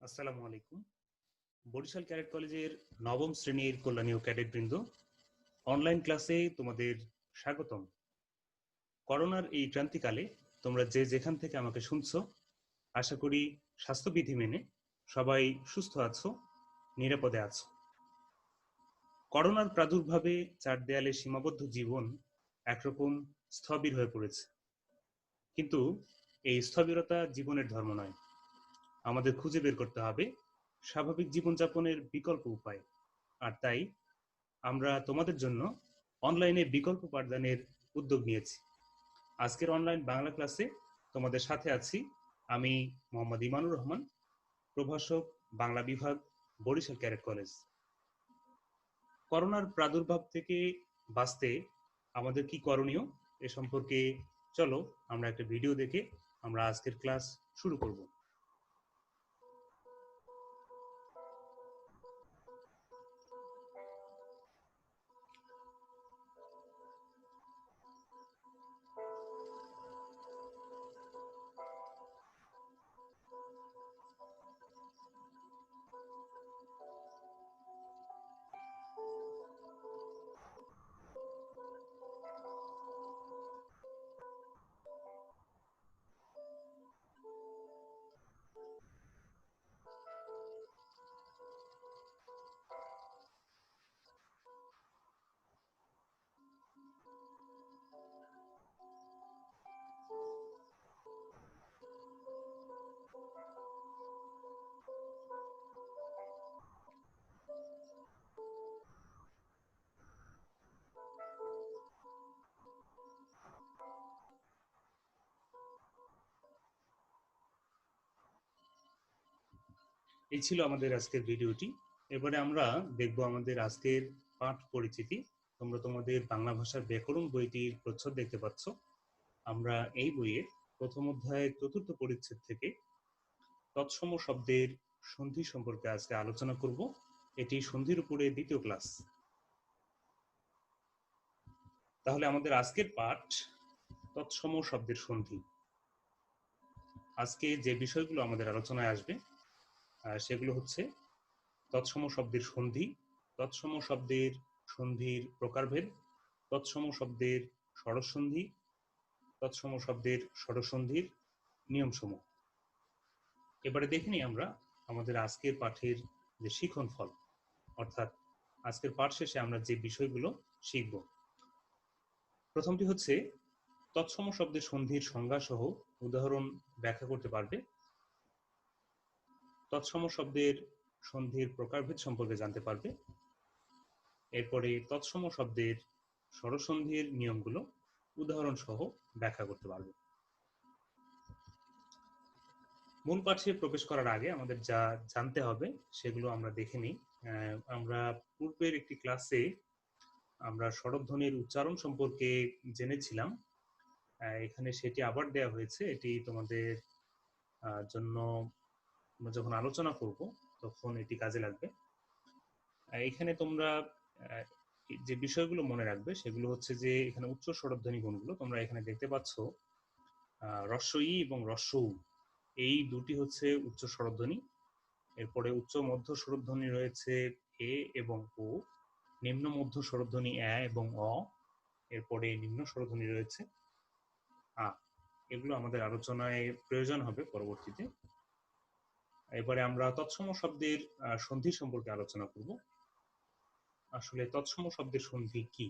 আসসালামু আলাইকুম। বরিশাল ক্যাডেট কলেজের নবম শ্রেণীর কল্যাণীয় ক্যাডেটবৃন্দ, অনলাইন ক্লাসে তোমাদের স্বাগতম। করোনার এই ক্রান্তিকালে তোমরা যে যেখান থেকে আমাকে শুনছো, আশা করি স্বাস্থ্যবিধি মেনে সবাই সুস্থ আছো, নিরাপদে আছো। করোনার প্রাদুর্ভাবে চার দেয়ালে সীমাবদ্ধ জীবন একরকম স্থবির হয়ে পড়েছে। কিন্তু এই স্থবিরতা জীবনের ধর্ম নয়। আমাদের খুঁজে বের করতে হবে স্বাভাবিক জীবনযাপনের বিকল্প উপায়। আর তাই আমরা তোমাদের জন্য অনলাইনে বিকল্প পাঠদানের উদ্যোগ নিয়েছি। আজকের অনলাইন বাংলা ক্লাসে তোমাদের সাথে আছি আমি, মোহাম্মদ ইমানুর রহমান, প্রভাষক, বাংলা বিভাগ, বরিশাল ক্যাডেট কলেজ। করোনার প্রাদুর্ভাব থেকে বাঁচতে আমাদের কি করণীয় এ সম্পর্কে চলো আমরা একটা ভিডিও দেখে আমরা আজকের ক্লাস শুরু করব। এই ছিল আমাদের আজকের ভিডিওটি। এবারে আমরা দেখব আমাদের আজকের পাঠ পরিচিতি। তোমরা তোমাদের বাংলা ভাষার ব্যাকরণ বইটির প্রচ্ছদ দেখতে পাচ্ছ। আমরা এই বইয়ের প্রথম অধ্যায়ের চতুর্থ পরিচ্ছেদ থেকে তৎসম শব্দের সন্ধি সম্পর্কে আজকে আলোচনা করব। এটি সন্ধির উপরে দ্বিতীয় ক্লাস। তাহলে আমাদের আজকের পাঠ তৎসম শব্দের সন্ধি। আজকে যে বিষয়গুলো আমাদের আলোচনায় আসবে সেগুলো হচ্ছে তৎসম শব্দের সন্ধি, তৎসম শব্দের সন্ধির প্রকারভেদ, তৎসম শব্দের স্বরসন্ধি, তৎসম শব্দের স্বরসন্ধির নিয়মসমূহ। এবারে দেখে নিই আমরা আমাদের আজকের পাঠের যে শিখন ফল, অর্থাৎ আজকের পাঠ শেষে আমরা যে বিষয়গুলো শিখব। প্রথমটি হচ্ছে তৎসম শব্দের সন্ধির সংজ্ঞা সহ উদাহরণ ব্যাখ্যা করতে পারবে। তৎসম শব্দের সন্ধির প্রকারভেদ সম্পর্কে জানতে পারবে। এরপরে তৎসম শব্দের স্বরসন্ধির নিয়মগুলো উদাহরণ সহ ব্যাখ্যা করতে পারবে। মূল পাঠে প্রবেশ করার আগে আমাদের যা জানতে হবে সেগুলো আমরা দেখে নিই। আমরা পূর্বের একটি ক্লাসে আমরা স্বরধ্বনির উচ্চারণ সম্পর্কে জেনেছিলাম। এখানে সেটি আবার দেওয়া হয়েছে। এটি তোমাদের জন্য আমরা যখন আলোচনা করব তখন এটি কাজে লাগবে। এখানে তোমরা যে বিষয়গুলো মনে রাখবে সেগুলো হচ্ছে যে এখানে উচ্চ স্বরধ্বনি গুণগুলো তোমরা এখানে দেখতে পাচ্ছ। হ্রস্ব ই এবং হ্রস্ব উ, এই দুটি হচ্ছে উচ্চ স্বরধ্বনি। এরপরে উচ্চ মধ্য স্বরধ্বনি রয়েছে এ এবং ও, নিম্ন মধ্য স্বরধ্বনি এ এবং অ, এরপরে নিম্ন স্বরধ্বনি রয়েছে আ। এগুলো আমাদের আলোচনায় প্রয়োজন হবে পরবর্তীতে। এবারে আমরা তৎসম শব্দের সন্ধি সম্পর্কে আলোচনা করব। আসলে তৎসম শব্দের সন্ধি কি?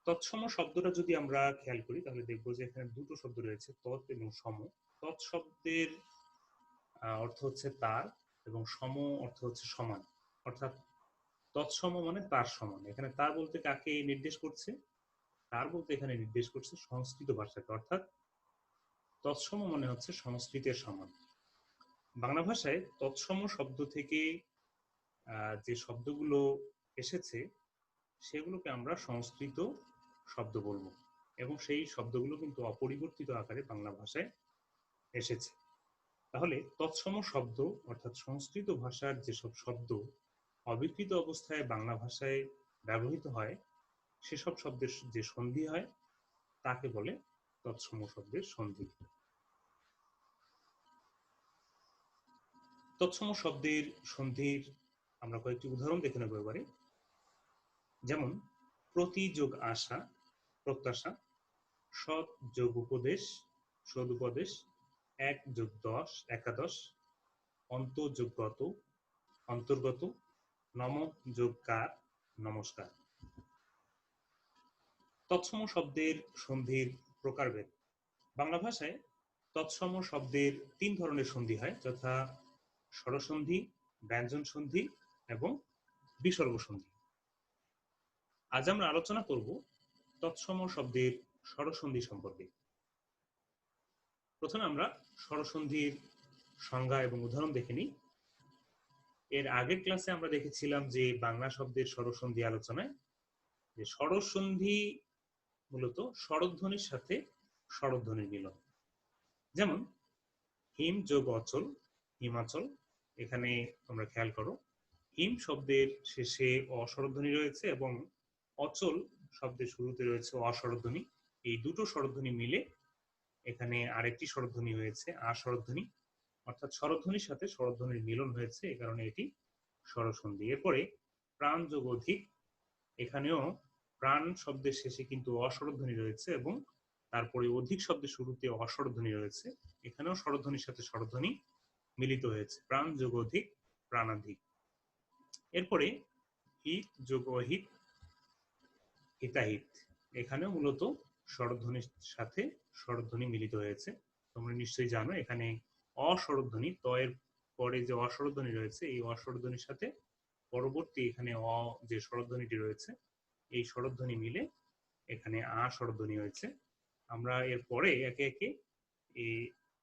তৎসম শব্দটা যদি আমরা খেয়াল করি তাহলে দেখবো যে এখানে দুটো শব্দ রয়েছে, তৎ এবং সম। তৎ শব্দের অর্থ হচ্ছে তার, এবং সম অর্থ হচ্ছে সমান। অর্থাৎ তৎসম মানে তার সমান। এখানে তার বলতে কাকে নির্দেশ করছে? তার বলতে এখানে নির্দেশ করছে সংস্কৃত ভাষাকে, অর্থাৎ তৎসম মানে হচ্ছে সংস্কৃতের সমান। বাংলা ভাষায় তৎসম শব্দ থেকে যে শব্দগুলো এসেছে সেগুলোকে আমরা সংস্কৃত শব্দ বলবো, এবং সেই শব্দগুলো কিন্তু অপরিবর্তিত আকারে বাংলা ভাষায় এসেছে। তাহলে তৎসম শব্দ অর্থাৎ সংস্কৃত ভাষার যেসব শব্দ অবিকৃত অবস্থায় বাংলা ভাষায় ব্যবহৃত হয়, সেসব শব্দের যে সন্ধি হয় তাকে বলে তৎসম শব্দের সন্ধি। তৎসম শব্দের সন্ধির আমরা কয়েকটি উদাহরণ দেখে নেব এবারে। যেমন প্রতি যোগ আশা, প্রত্যাশা, সৎ যোগ উপদেশ, সদুপদেশ, ১ যোগ ১০, একাদশ, অন্ত যোগ গত, অন্তর্গত, নম যোগ কার, নমস্কার। তৎসম শব্দের সন্ধির প্রকারভেদ। বাংলা ভাষায় তৎসম শব্দের ৩ ধরনের সন্ধি হয়, যথা স্বরসন্ধি, ব্যঞ্জন সন্ধি এবং বিসর্গ সন্ধি। আজ আমরা আলোচনা করব তৎসম শব্দের স্বরসন্ধি সম্পর্কে। প্রথমে আমরা স্বরসন্ধির সংজ্ঞা এবং উদাহরণ দেখে নিই। এর আগের ক্লাসে আমরা দেখেছিলাম যে বাংলা শব্দের স্বরসন্ধি আলোচনায় যে স্বরসন্ধি মূলত স্বরধ্বনির সাথে স্বরধ্বনির মিলন। যেমন হিম যোগ অচল, হিমাচল। এখানে তোমরা খেয়াল করো, হিম শব্দের শেষে অস্বরধ্বনি রয়েছে এবং অচল শব্দের শুরুতে রয়েছে অস্বরধ্বনি। এই দুটো স্বরধ্বনি মিলে এখানে আরেকটি স্বরধ্বনি হয়েছে আস্বরধ্বনি, অর্থাৎ স্বরধ্বনির সাথে স্বরধ্বনির মিলন হয়েছে, এই কারণে এটি স্বরসন্ধি। এরপরে প্রাণ যোগ অধিক। এখানেও প্রাণ শব্দের শেষে কিন্তু অস্বরধ্বনি রয়েছে এবং তারপরে অধিক শব্দের শুরুতে অস্বরধ্বনি রয়েছে, এখানেও স্বরধ্বনির সাথে স্বরধ্বনি মিলিত হয়েছে, প্রাণ যোগ অধিক, প্রাণাধিক। এরপরে হিত যোগ অহিত, হিতাহিত। এখানেও মূলত স্বরধ্বনির সাথে স্বরধ্বনি মিলিত হয়েছে। তোমরা নিশ্চয়ই জানো এখানে অস্বরধ্বনি, ত এর পরে যে অস্বরধ্বনি রয়েছে, এই অস্বরধ্বনির সাথে পরবর্তী এখানে অ যে স্বরধ্বনিটি রয়েছে, এই স্বরধ্বনি মিলে এখানে আ স্বরধ্বনি হয়েছে। আমরা এর পরে একে একে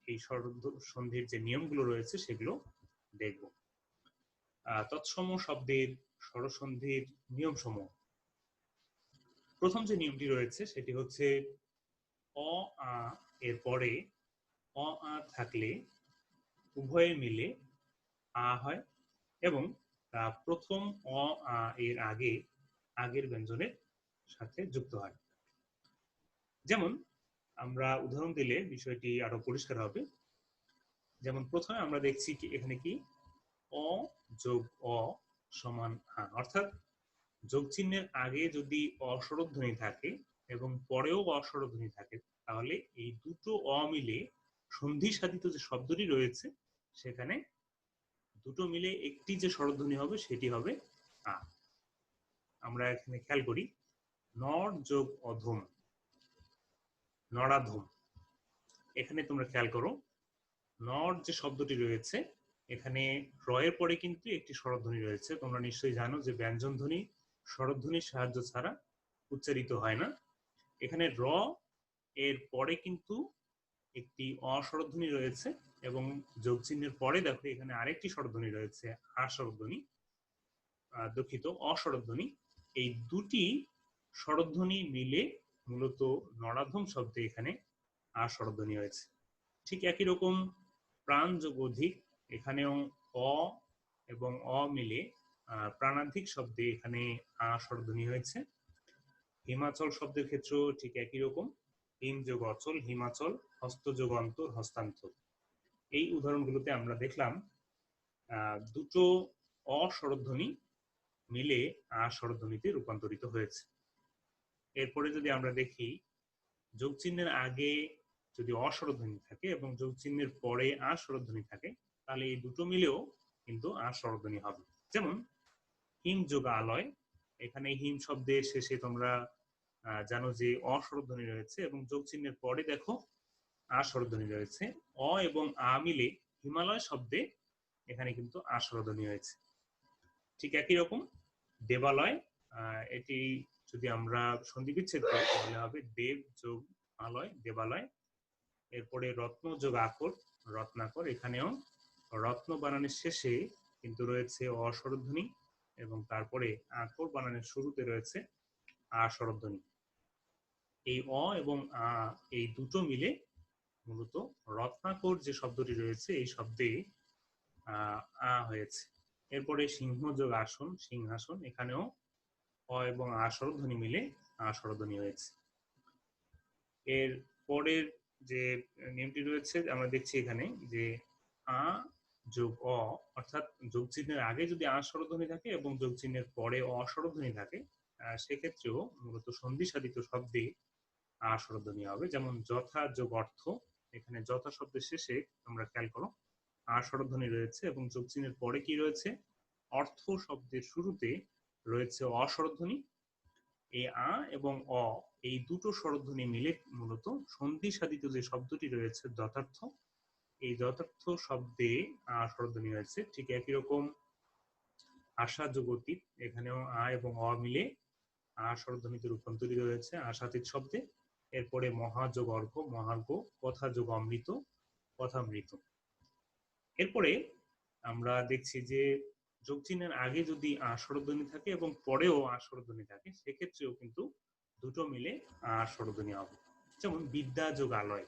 এই স্বরসন্ধির যে নিয়মগুলো রয়েছে সেগুলো দেখব। তৎসম শব্দের স্বরসন্ধির নিয়মসমূহ। প্রথম যে নিয়মটি রয়েছে সেটি হচ্ছে অ আ এর পরে অ আ থাকলে উভয়ে মিলে আ হয় এবং তা প্রথম অ আ এর আগে আগের ব্যঞ্জনের সাথে যুক্ত হয়। যেমন আমরা উদাহরণ দিলে বিষয়টি আরো পরিষ্কার হবে। যেমন প্রথমে আমরা দেখছি কি এখানে কি অ যোগ অ সমান আ, অর্থাৎ যোগ চিহ্নের আগে যদি অস্বরধ্বনি থাকে এবং পরেও অস্বরধ্বনি থাকে, তাহলে এই দুটো অ মিলে সন্ধি সাধিত যে শব্দটি রয়েছে সেখানে দুটো মিলে একটি যে স্বরধ্বনি হবে সেটি হবে আ। আমরা এখানে খেয়াল করি, নর যোগ অধম, নরাধম। এখানে তোমরা খেয়াল করো, নর যে শব্দটি রয়েছে এখানে র এর পরে কিন্তু একটি স্বরধ্বনি রয়েছে। তোমরা নিশ্চয়ই জানো যে ব্যঞ্জন ধ্বনি স্বরধ্বনির সাহায্য ছাড়া উচ্চারিত হয় না। এখানে র এর পরে কিন্তু একটি অস্বরধ্বনি রয়েছে এবং যোগ চিহ্নের পরে দেখো এখানে আরেকটি স্বরধ্বনি রয়েছে আস্বরধ্বনি, দুঃখিত, অস্বরধ্বনি। এই দুটি স্বরধ্বনি মিলে মূলত নরাধম শব্দে এখানে আস্বরধ্বনি হয়েছে। ঠিক একই রকম প্রাণ যোগ অধিক, এখানেও অ এবং অ মিলে প্রাণাধিক শব্দে এখানে আ স্বরধ্বনি হয়েছে। হিমাচল শব্দের ক্ষেত্রেও ঠিক একই রকম, হিম যোগ অচল, হিমাচল, হস্ত যোগ অন্তর, হস্তান্তর। এই উদাহরণগুলোতে আমরা দেখলাম দুটো অস্বরধ্বনি মিলে আ স্বরধ্বনিতে রূপান্তরিত হয়েছে। এরপরে যদি আমরা দেখি, যোগ চিহ্নের আগে যদি অস্বরধ্বনি থাকে এবং যোগ চিহ্নের পরে আ স্বরধ্বনি থাকে, তাহলে এই দুটো মিলেও কিন্তু আ স্বরধ্বনি হবে। যেমন হিম যোগ আলয়, এখানে হিম শব্দের শেষে তোমরা জানো যে অস্বরধ্বনি রয়েছে এবং যোগ চিহ্নের পরে দেখো আ স্বরধ্বনি রয়েছে। অ এবং আ মিলে হিমালয় শব্দে এখানে কিন্তু আ স্বরধ্বনি হয়েছে। ঠিক একই রকম দেবালয়, এটি যদি আমরা সন্ধি বিচ্ছেদ করি তাহলে হবে দেব যোগ আলয়, দেবালয়। এরপরে রত্ন যোগ আকর, রত্নাকর। এখানেও রত্ন বানানের শেষে কিন্তু রয়েছে অস্বরধ্বনি এবং তারপরে আকর বানানের শুরুতে রয়েছে আ স্বরধ্বনি। এই অ এবং আ এই দুটো মিলে মূলত রত্নাকর যে শব্দটি রয়েছে এই শব্দে আ হয়েছে। এরপরে সিংহ যোগ আসন, সিংহাসন। এখানেও অ এবং আ স্বরধ্বনি মিলে আ স্বরধ্বনি হয়েছে। এর পরের যে নিয়মটি রয়েছে আমরা দেখছি এখানে যে আ যোগ অ, অর্থাৎ যোগ চিহ্নের আগে যদি আ স্বরধ্বনি থাকে এবং যোগ চিহ্নের পরে অ স্বরধ্বনি থাকে, সেক্ষেত্রেও মূলত সন্ধি সাধিত শব্দে আ স্বরধ্বনি হবে। যেমন যথা যোগ অর্থ, এখানে যথা শব্দের শেষে তোমরা খেয়াল করো আ স্বরধ্বনি রয়েছে এবং যোগ চিহ্নের পরে কি রয়েছে, অর্থ শব্দের শুরুতে রয়েছে অ স্বরধ্বনি। এই আ এবং অ, এই দুটো স্বরধ্বনি মিলে মূলত সন্ধি সাধিত যে শব্দটি রয়েছে যথার্থ, এই যথার্থ শব্দে আ স্বরধ্বনি হয়েছে। ঠিক একই রকম আশা যোগ অতীত, এখানেও আ এবং অ মিলে আ স্বরধ্বনিতে রূপান্তরিত হয়েছে আশাতীত শব্দে। এরপরে মহা যোগ অর্ঘ, মহার্ঘ, কথা যোগ অমৃত, কথামৃত। এরপরে আমরা দেখছি যে যোগ চিহ্নের আগে যদি আ স্বরধ্বনি থাকে এবং পরেও আ স্বরধ্বনি থাকে, সেক্ষেত্রেও কিন্তু দুটো মিলে আ স্বরধ্বনি হবে। যেমন বিদ্যা যোগ আলয়,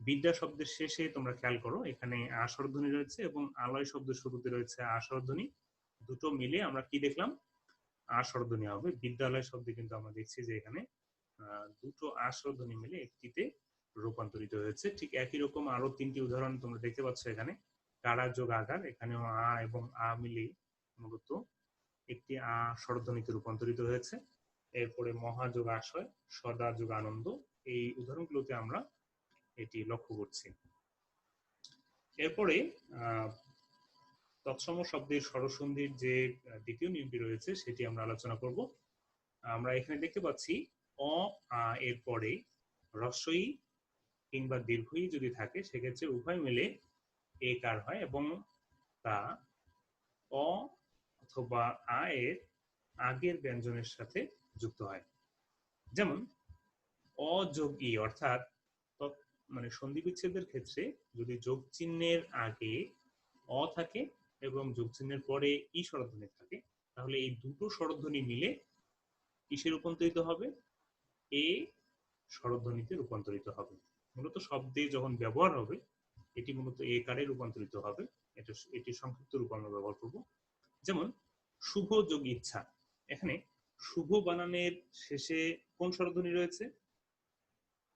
বিদ্যা শব্দের শেষে তোমরা খেয়াল করো এখানে আ স্বরধ্বনি রয়েছে এবং আলয় শব্দের শুরুতে রয়েছে আ স্বরধ্বনি। দুটো মিলে আমরা কি দেখলাম, আ স্বরধ্বনি হবে। বিদ্যালয় শব্দে কিন্তু আমরা দেখছি যে এখানে দুটো আ স্বরধ্বনি মিলে একটিতে রূপান্তরিত হয়েছে। ঠিক একই রকম আরো তিনটি উদাহরণ তোমরা দেখতে পাচ্ছ এখানে। কারা যোগ আগার, এখানেও আ এবং আ মিলে মূলত একটি আ স্বরধ্বনিতে রূপান্তরিত হয়েছে। এরপরে মহাযোগ আশয়, সদা যোগ আনন্দ, এই উদাহরণগুলোতে আমরা এটি লক্ষ্য করছি। এরপরে তৎসম শব্দের স্বরসন্ধির যে দ্বিতীয় নিয়মটি রয়েছে সেটি আমরা আলোচনা করব। আমরা এখানে দেখতে পাচ্ছি অ আ এর পরে হ্রস্বই কিংবা দীর্ঘই যদি থাকে, সেক্ষেত্রে উভয় মিলে এ কার হয় এবং তা অ অথবা আ এর আগের ব্যঞ্জনের সাথে যুক্ত হয়। যেমন অ যোগ ই, অর্থাৎ মানে সন্ধি বিচ্ছেদের ক্ষেত্রে যদি যোগ চিহ্নের আগে অ থাকে এবং যোগ চিহ্নের পরে ই স্বরধ্বনি থাকে, তাহলে এই দুটো স্বরধ্বনি মিলে কিসে রূপান্তরিত হবে, এ স্বরধ্বনিতে রূপান্তরিত হবে। মূলত শব্দে যখন ব্যবহার হবে এটি মূলত এ কারে রূপান্তরিত হবে। এটি সংক্ষিপ্ত রূপ আমরা ব্যবহার করব। যেমন শুভ যোগ ইচ্ছা, এখানে শুভ বানানের শেষে কোন স্বরধ্বনি রয়েছে?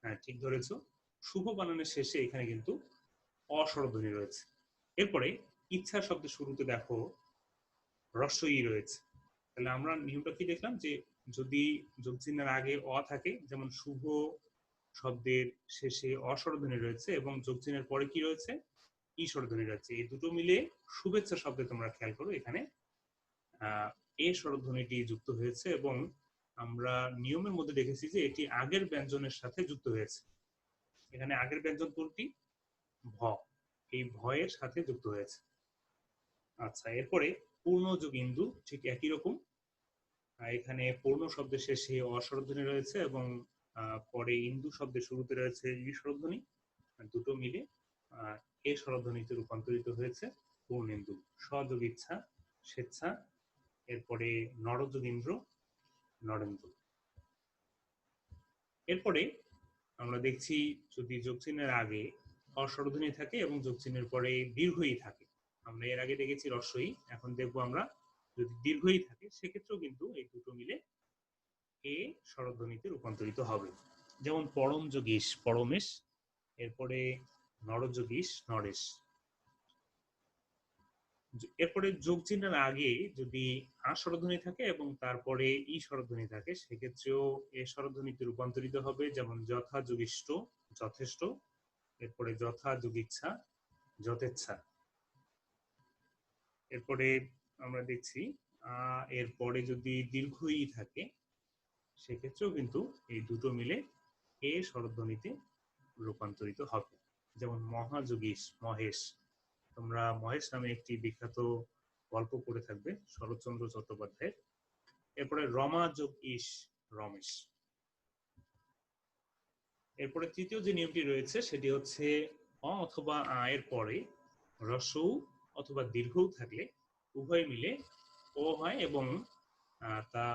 হ্যাঁ, ঠিক ধরেছ, শুভ বানানের শেষে এখানে কিন্তু অ স্বরধ্বনি রয়েছে। এরপরে ইচ্ছা শব্দের শুরুতে দেখো হ্রস্ব ই রয়েছে। তাহলে আমরা নিয়মটা কি দেখলাম, যে যদি যোগ চিহ্নের আগে অ থাকে, যেমন শুভ শব্দের শেষে অ স্বরধ্বনি রয়েছে এবং যোগ চিহ্নের পরে কি রয়েছে, ই স্বরধ্বনি রয়েছে, এই দুটো মিলে শুভেচ্ছা শব্দে তোমরা খেয়াল করো এখানে এ স্বরধ্বনিটি যুক্ত হয়েছে এবং আমরা নিয়মের মধ্যে দেখেছি যে এটি আগের ব্যঞ্জনের সাথে যুক্ত হয়েছে। এখানে আগের ব্যঞ্জন কোনটি? ভ, এই ভয়ের সাথে যুক্ত হয়েছে। আচ্ছা, এরপরে পূর্ণ যোগ ইন্দু, ঠিক একই রকম। এখানে পূর্ণ শব্দের শেষে অ স্বরধ্বনি রয়েছে এবং পরে ইন্দু শব্দের শুরুতে রয়েছে ই স্বরধ্বনি। দুটো মিলে এ স্বরধ্বনিতে রূপান্তরিত হয়েছে পূর্ণেন্দু। স্বযোগ ইচ্ছা, স্বেচ্ছা, এরপরে নরযোগ ইন্দ্র, নরেন্দ্র। এরপরে আমরা দেখছি যদি যোগ চিহ্নের আগে অস্বরধ্বনি থাকে এবং যোগ চিহ্নের পরে দীর্ঘই থাকে। আমরা এর আগে দেখেছি হ্রস্বই, এখন দেখবো আমরা যদি দীর্ঘই থাকে, সেক্ষেত্রেও কিন্তু এই দুটো মিলে এ স্বরধ্বনিতে রূপান্তরিত হবে। যেমন পরম যোগীশ, পরমেশ, এরপরে নরযোগীশ, নরেশ। এরপরে যোগ চিহ্নের আগে যদি আ স্বরধ্বনি থাকে এবং তারপরে ই স্বরধ্বনি থাকে, সেক্ষেত্রেও এ স্বরধ্বনিতে রূপান্তরিত হবে। যেমন যথা যোগিষ্ঠ, যথেষ্ট, এরপরে যথা যোগিচ্ছা, যথেচ্ছা। এরপরে আমরা দেখছি এরপরে যদি দীর্ঘ ই থাকে, সেক্ষেত্রেও কিন্তু এই দুটো মিলে এ স্বরধ্বনিতে রূপান্তরিত হবে। যেমন মহাযোগীশ, মহেশ। তোমরা মহেশ নামে একটি বিখ্যাত গল্প পড়ে থাকবে শরৎচন্দ্র চট্টোপাধ্যায়ের। এরপরে রমা যোগ ইস, রমেশ। এরপরে তৃতীয় যে নিয়মটি রয়েছে সেটি হচ্ছে অ অথবা আ এর পরে হ্রস্বউ অথবা দীর্ঘউ থাকলে উভয় মিলে ও হয় এবং তা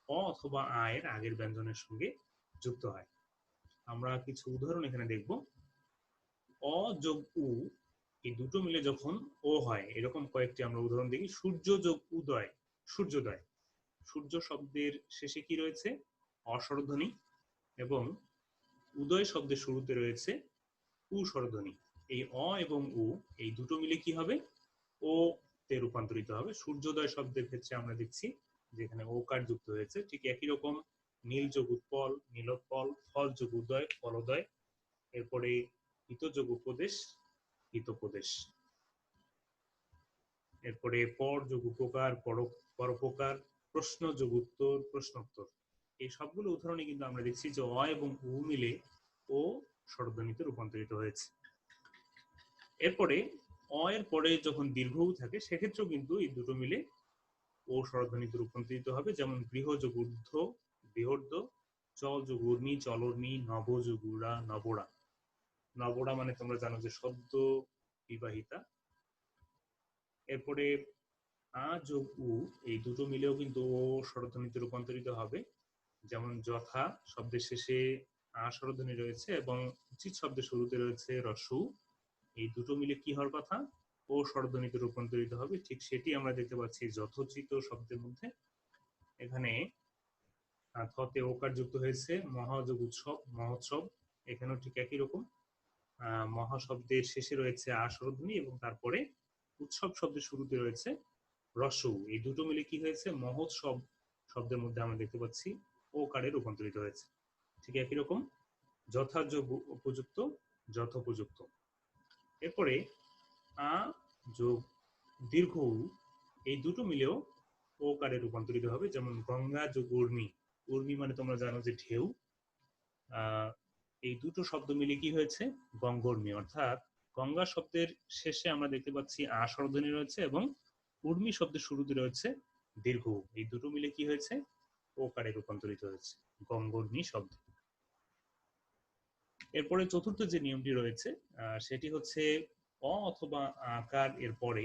অ অথবা আ এর আগের ব্যঞ্জনের সঙ্গে যুক্ত হয়। আমরা কিছু উদাহরণ এখানে দেখব। অ যোগ উ, এই দুটো মিলে যখন ও হয়, এরকম কয়েকটি আমরা উদাহরণ দেখি। সূর্য যোগ উদয়, সূর্যোদয়। সূর্য শব্দের শেষে কি রয়েছে? অস্বরধ্বনি এবং উদয় শব্দের শুরুতে রয়েছে উ স্বরধ্বনি। এই অ এবং উ, এই দুটো মিলে কি হবে? ও তে রূপান্তরিত হবে। সূর্যোদয় শব্দের ক্ষেত্রে আমরা দেখছি যেখানে ওকার যুক্ত হয়েছে। ঠিক একই রকম নীল যোগ উৎপল, নীলোৎপল, ফল যোগ উদয়, ফলোদয়, এরপরে হিত যোগ উপদেশ, হিতোপদেশ, এরপরে পর যোগ উপকার, পরোপকার, প্রশ্ন যোগ উত্তর, প্রশ্নোত্তর। এই সবগুলো উদাহরণে কিন্তু আমরা দেখছি যে অ এবং উ মিলে ও স্বরধ্বনিতে রূপান্তরিত হয়েছে। এরপরে অ এর পরে যখন দীর্ঘ উ থাকে সেক্ষেত্রেও কিন্তু এই দুটো মিলে ও স্বরধ্বনিতে রূপান্তরিত হবে। যেমন গৃহ যোগ ঊর্ধ্ব, বৃহর্দ, চল যোগ উর্মি, চলর্মি, নব যোগ উড়া, নবড়া। নবড়া মানে তোমরা জানো যে সদ্য বিবাহিতা। এরপরে আ যোগ উ, এই দুটো মিলেও কিন্তু ও স্বরধ্বনিতে রূপান্তরিত হবে। যেমন যথা শব্দের শেষে আ স্বরধ্বনি রয়েছে এবং উচিত শব্দের শুরুতে রয়েছে রস্যু, এই দুটো মিলে কি হওয়ার কথা? ও স্বরধ্বনিতে রূপান্তরিত হবে। ঠিক সেটি আমরা দেখতে পাচ্ছি যথোচিত শব্দের মধ্যে। এখানে থতে ওকার যুক্ত হয়েছে, মহাযোগ উৎসব, মহোৎসব, এখানেও ঠিক একই রকম। মহা শব্দের শেষে রয়েছে আ স্বরধ্বনি এবং তারপরে উৎসব শব্দের শুরুতে রয়েছে রস্যু, এই দুটো মিলে কি হয়েছে? মহোৎসব শব্দের মধ্যে আমরা দেখতে পাচ্ছি ওকারে রূপান্তরিত হয়েছে। ঠিক একই রকম যথাযোগ উপযুক্ত, যথোপযুক্ত। এরপরে আ যোগ দীর্ঘ উ, এই দুটো মিলেও ওকারে রূপান্তরিত হবে। যেমন গঙ্গা যোগ উর্মি, উর্মি মানে তোমরা জানো যে ঢেউ। এই দুটো শব্দ মিলে কি হয়েছে? গঙ্গর্মি, অর্থাৎ গঙ্গা শব্দের শেষে আমরা দেখতে পাচ্ছি আ স্বরধ্বনি রয়েছে এবং উর্মি শব্দের শুরুতে রয়েছে দীর্ঘ উ, এই দুটো মিলে কি হয়েছে? ওকারে রূপান্তরিত হয়েছে, গঙ্গর্মি শব্দ। এরপরে চতুর্থ যে নিয়মটি রয়েছে সেটি হচ্ছে অ অথবা আকার এর পরে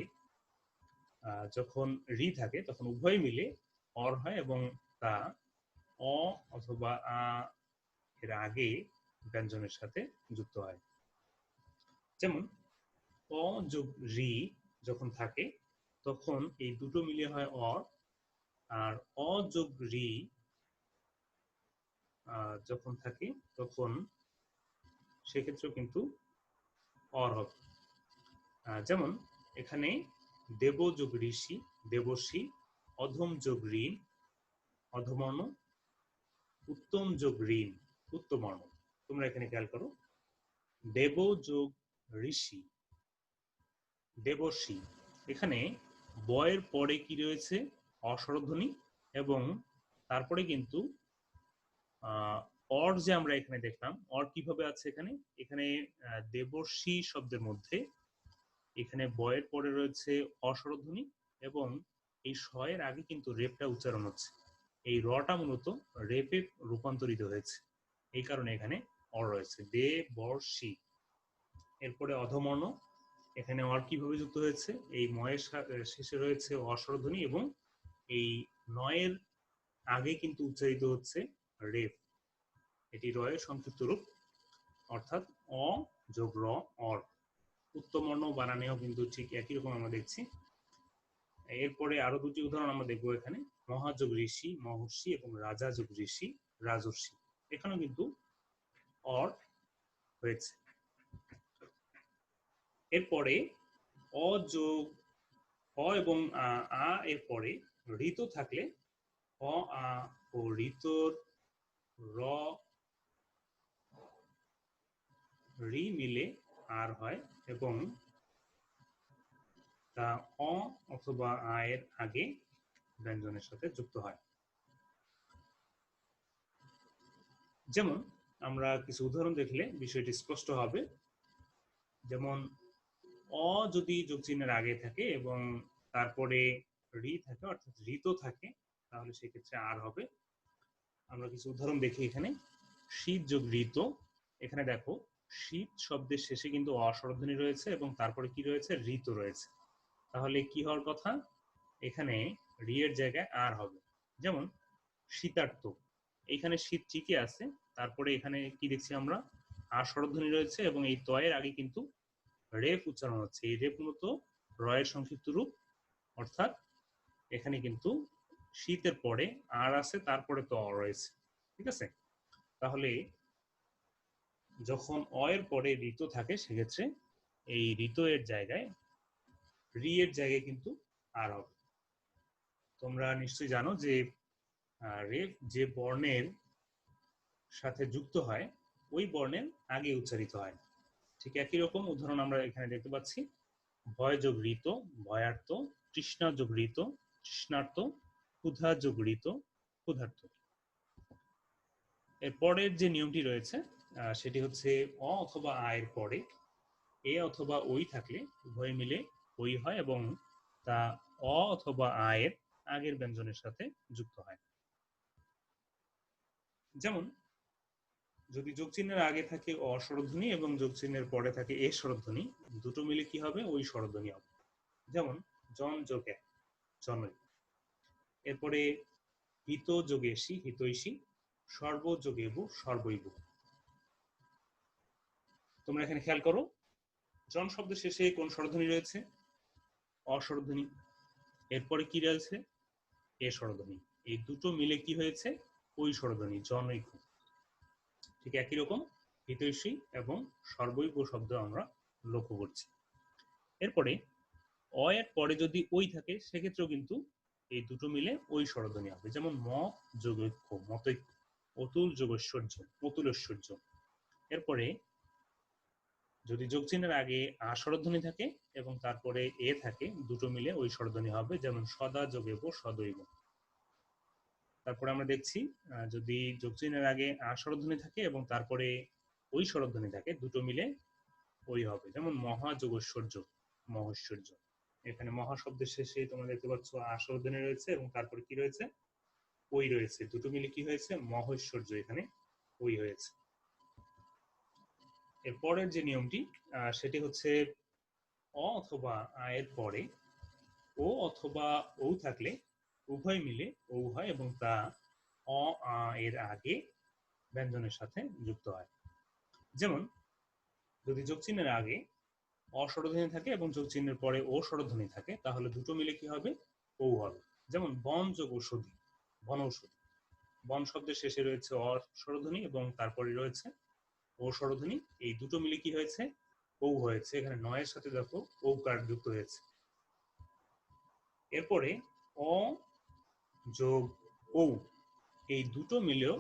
যখন রি থাকে তখন উভয় মিলে অর হয় এবং তা অ অথবা আ এর আগে ব্যঞ্জনের সাথে যুক্ত হয়। যেমন অ যোগ রি যখন থাকে তখন এই দুটো মিলে হয় অর, আর অ যোগ রি যখন থাকে তখন সেক্ষেত্রেও কিন্তু অর হবে। যেমন এখানে দেব যোগ ঋষি, দেবর্ষি, অধম যোগ ঋণ, অধমর্ণ, উত্তম যোগ ঋণ, উত্তমর্ণ। তোমরা এখানে খেয়াল করো, দেব যোগ ঋষি, দেবর্ষি, এখানে বয়ের পরে কি রয়েছে? অস্বরধ্বনি এবং তারপরে কিন্তু অর যে আমরা এখানে দেখলাম, অর কিভাবে আছে এখানে? এখানে দেবর্ষি শব্দের মধ্যে এখানে বয়ের পরে রয়েছে অস্বরধ্বনি এবং এই শয়ের আগে কিন্তু রেপটা উচ্চারণ হচ্ছে। এই রটা মূলত রেপে রূপান্তরিত হয়েছে, এই কারণে এখানে অর রয়েছে, দে বর্ষি। এরপরে অধমর্ণ, এখানে অর কিভাবে যুক্ত হয়েছে? এই ময়ের শেষে রয়েছে অস্বরধ্বনি এবং এই নয়ের আগে কিন্তু উচ্চারিত হচ্ছে রেপ, এটি রয়ের সংক্ষিপ্ত রূপ, অর্থাৎ অ যোগ র, অর। উত্তমর্ণ বানানেও কিন্তু ঠিক একই রকম আমরা দেখছি। এরপরে আরো দুটি উদাহরণ আমরা দেখবো এখানে, মহাযোগ ঋষি, মহর্ষি এবং রাজা যোগ ঋষি, রাজর্ষি, এখানেও কিন্তু অর হয়েছে। এরপরে অযোগ অ এবং আ এর পরে ঋত থাকলে অ আ ও ঋতর র রি মিলে আর হয় এবং তা অ অথবা আ এর আগে ব্যঞ্জনের সাথে যুক্ত হয়। যেমন আমরা কিছু উদাহরণ দেখলে বিষয়টি স্পষ্ট হবে। যেমন অ যদি যোগ চিহ্নের আগে থাকে এবং তারপরে রি থাকে অর্থাৎ ঋত থাকে তাহলে সেক্ষেত্রে আর হবে। আমরা কিছু উদাহরণ দেখি এখানে, শীত যোগ ঋত, এখানে দেখো শীত শব্দের শেষে কিন্তু অস্বরধ্বনি রয়েছে এবং তারপরে কি রয়েছে? ঋত রয়েছে, তাহলে কি হওয়ার কথা? এখানে রি এর জায়গায় আর হবে। যেমন শীতার্ত, এখানে শীত ঠিকই আছে, তারপরে এখানে কি দেখছি আমরা? আর স্বরধ্বনি রয়েছে এবং এই তয়ের আগে কিন্তু রেফ উচ্চারণ হচ্ছে, এই রেফ মূলত রয়ের সংক্ষিপ্ত রূপ, অর্থাৎ এখানে কিন্তু শীতের পরে আর আছে, তারপরে তো অ রয়েছে, ঠিক আছে? তাহলে যখন অ এর পরে ঋত থাকে সেক্ষেত্রে এই ঋত এর জায়গায় রি এর জায়গায় কিন্তু আর হবে। তোমরা নিশ্চয়ই জানো যে রেফ যে বর্ণের সাথে যুক্ত হয় ওই বর্ণের আগে উচ্চারিত হয়। ঠিক একই রকম উদাহরণ আমরা এখানে দেখতে পাচ্ছি, ভয় যোগ ঋত ভয়ার্থ, তৃষ্ণা যোগ ঋত তৃষ্ণার্থ, ক্ষুধা যোগ ঋত ক্ষুধার্থ। এর পরের যে নিয়মটি রয়েছে সেটি হচ্ছে অ অথবা আ এর পরে এ অথবা ওই থাকলে উভয় মিলে ওই হয় এবং তা অ অথবা আ এর আগের ব্যঞ্জনের সাথে যুক্ত হয়। যেমন যদি যোগ চিহ্নের আগে থাকে অ স্বরধ্বনি এবং যোগ চিহ্নের পরে থাকে এ স্বরধ্বনি, দুটো মিলে কি হবে? ওই স্বরধ্বনি হবে। যেমন জন যোগ এক, জনই। এরপরে হিত যোগেশি, হিতৈষী, সর্ব যোগেবু, সর্বৈবু। তোমরা এখানে খেয়াল করো, জন শব্দের শেষে কোন স্বরধ্বনি রয়েছে? অ স্বরধ্বনি। এরপরে কি রয়েছে? এ স্বরধ্বনি। এই দুটো মিলে কি হয়েছে? ওই স্বরধ্বনি, জনৈক। ঠিক একই রকম হিতৈষী এবং সর্বৈব শব্দ আমরা লক্ষ্য করছি। এরপরে অ এর পরে যদি ওই থাকে সেক্ষেত্রেও কিন্তু এই দুটো মিলে ওই স্বরধ্বনি হবে। যেমন ম যোগৈক্য, মতৈক্য, অতুল যোগ ঐশ্বর্য, অতুল ঐশ্বর্য। এরপরে যদি যোগ চিহ্নের আগে আ স্বরধ্বনি থাকে এবং তারপরে এ থাকে, দুটো মিলে ওই স্বরধ্বনি হবে। যেমন সদা যোগেব, সদৈব। তারপরে আমরা দেখছি যদি যোগ চিহ্নের আগে আ স্বরধ্বনি থাকে এবং তারপরে ওই স্বরধ্বনি থাকে, দুটো মিলে ওই হবে। যেমন মহা যোগ ঐশ্বর্য, মহৈশ্বর্য। এখানে মহা শব্দের শেষে তোমরা দেখতে পাচ্ছ আ স্বরধ্বনি রয়েছে এবং তারপরে কি রয়েছে? ওই রয়েছে। দুটো মিলে কি হয়েছে? মহৈশ্বর্য, এখানে ওই হয়েছে। এর পরের যে নিয়মটি সেটি হচ্ছে অ অথবা আ এর পরে ও অথবা ও থাকলে উভয় মিলে ও হয় এবং তা অ আ এর আগে ব্যঞ্জনের সাথে যুক্ত হয়। যেমন যদি যোগ চিহ্নের আগে অ স্বরধ্বনি থাকে এবং যোগ চিহ্নের পরে ও স্বরধ্বনি থাকে, তাহলে দুটো মিলে কি হবে? ও হবে। যেমন বন যোগ ঔষধি, বনৌষধি। বন শব্দের শেষে রয়েছে অ স্বরধ্বনি এবং তারপরে রয়েছে ও স্বরধ্বনি। এই দুটো মিলে কি হয়েছে? ও হয়েছে। এখানে নয়ের সাথে দেখো ঔকার যুক্ত হয়েছে। এরপরে অ যোগ ঔ, এই দুটো মিলেও